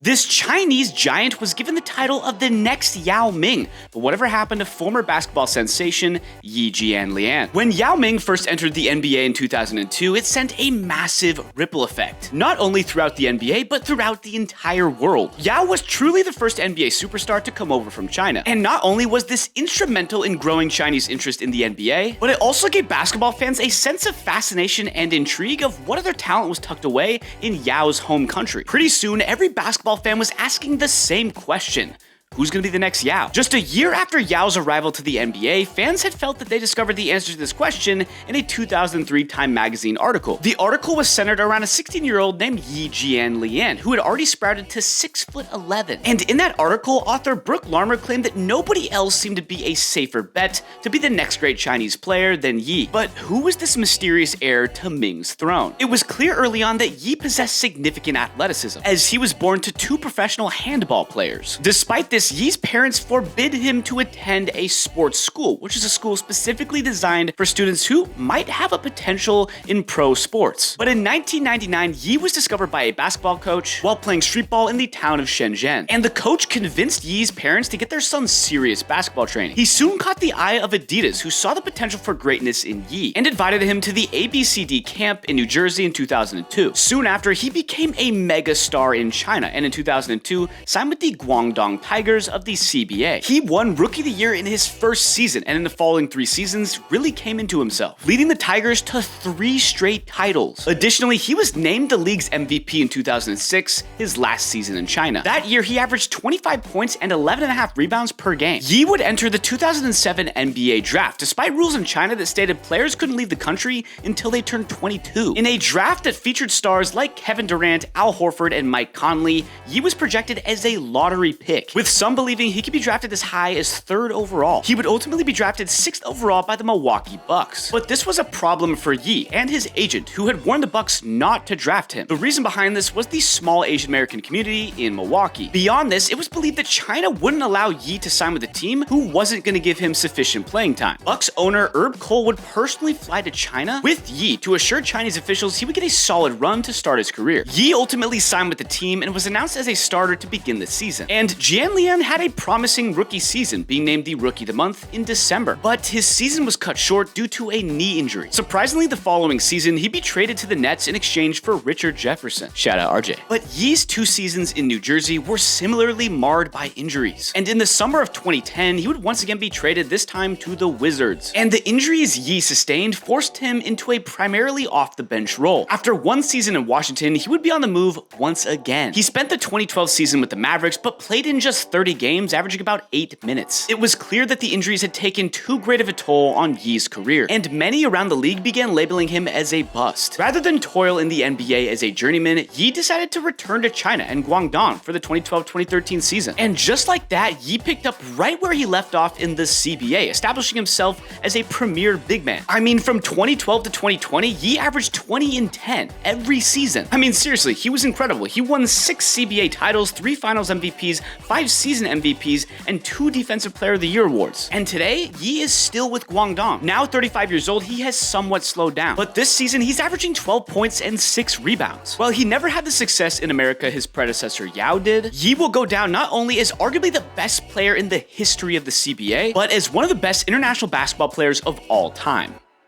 This Chinese giant was given the title of the Next Yao Ming, but whatever happened to former basketball sensation Jianlian? When Yao Ming first entered the NBA in 2002, it sent a massive ripple effect, not only throughout the NBA, but throughout the entire world. Yao was truly the first NBA superstar to come over from China, and not only was this instrumental in growing Chinese interest in the NBA, but it also gave basketball fans a sense of fascination and intrigue of what other talent was tucked away in Yao's home country. Pretty soon, every basketball fan was asking the same question: who's going to be the next Yao? Just a year after Yao's arrival to the NBA, fans had felt that they discovered the answer to this question in a 2003 Time magazine article. The article was centered around a 16-year-old named Jianlian, who had already sprouted to 6'11". And in that article, author Brooke Larmer claimed that nobody else seemed to be a safer bet to be the next great Chinese player than Yi. But who was this mysterious heir to Ming's throne? It was clear early on that Yi possessed significant athleticism, as he was born to two professional handball players. Despite this, Yi's parents forbid him to attend a sports school, which is a school specifically designed for students who might have a potential in pro sports. But in 1999, Yi was discovered by a basketball coach while playing street ball in the town of Shenzhen, and the coach convinced Yi's parents to get their son serious basketball training. He soon caught the eye of Adidas, who saw the potential for greatness in Yi, and invited him to the ABCD camp in New Jersey in 2002. Soon after, he became a mega star in China, and in 2002, signed with the Guangdong Tigers of the CBA. He won Rookie of the Year in his first season, and in the following 3 seasons really came into himself, leading the Tigers to 3 straight titles. Additionally, he was named the league's MVP in 2006, his last season in China. That year, he averaged 25 points and 11.5 rebounds per game. Yi would enter the 2007 NBA draft, despite rules in China that stated players couldn't leave the country until they turned 22. In a draft that featured stars like Kevin Durant, Al Horford, and Mike Conley, Yi was projected as a lottery pick, with some believing he could be drafted as high as 3rd overall. He would ultimately be drafted 6th overall by the Milwaukee Bucks. But this was a problem for Yi and his agent, who had warned the Bucks not to draft him. The reason behind this was the small Asian American community in Milwaukee. Beyond this, it was believed that China wouldn't allow Yi to sign with a team who wasn't going to give him sufficient playing time. Bucks owner Herb Cole would personally fly to China with Yi to assure Chinese officials he would get a solid run to start his career. Yi ultimately signed with the team and was announced as a starter to begin the season. And Jianlian had a promising rookie season, being named the Rookie of the Month in December. But his season was cut short due to a knee injury. Surprisingly, the following season, he'd be traded to the Nets in exchange for Richard Jefferson. Shout out RJ. But Yi's 2 seasons in New Jersey were similarly marred by injuries. And in the summer of 2010, he would once again be traded, this time to the Wizards. And the injuries Yi sustained forced him into a primarily off-the-bench role. After 1 season in Washington, he would be on the move once again. He spent the 2012 season with the Mavericks, but played in just 30 games, averaging about 8 minutes. It was clear that the injuries had taken too great of a toll on Yi's career, and many around the league began labeling him as a bust. Rather than toil in the NBA as a journeyman, Yi decided to return to China and Guangdong for the 2012-2013 season. And just like that, Yi picked up right where he left off in the CBA, establishing himself as a premier big man. I mean, from 2012 to 2020, Yi averaged 20 and 10 every season. I mean, seriously, he was incredible. He won 6 CBA titles, 3 finals MVPs, 5 season MVPs, and 2 Defensive Player of the Year awards. And today, Yi is still with Guangdong. Now 35 years old, he has somewhat slowed down. But this season, he's averaging 12 points and 6 rebounds. While he never had the success in America his predecessor Yao did, Yi will go down not only as arguably the best player in the history of the CBA, but as one of the best international basketball players of all time.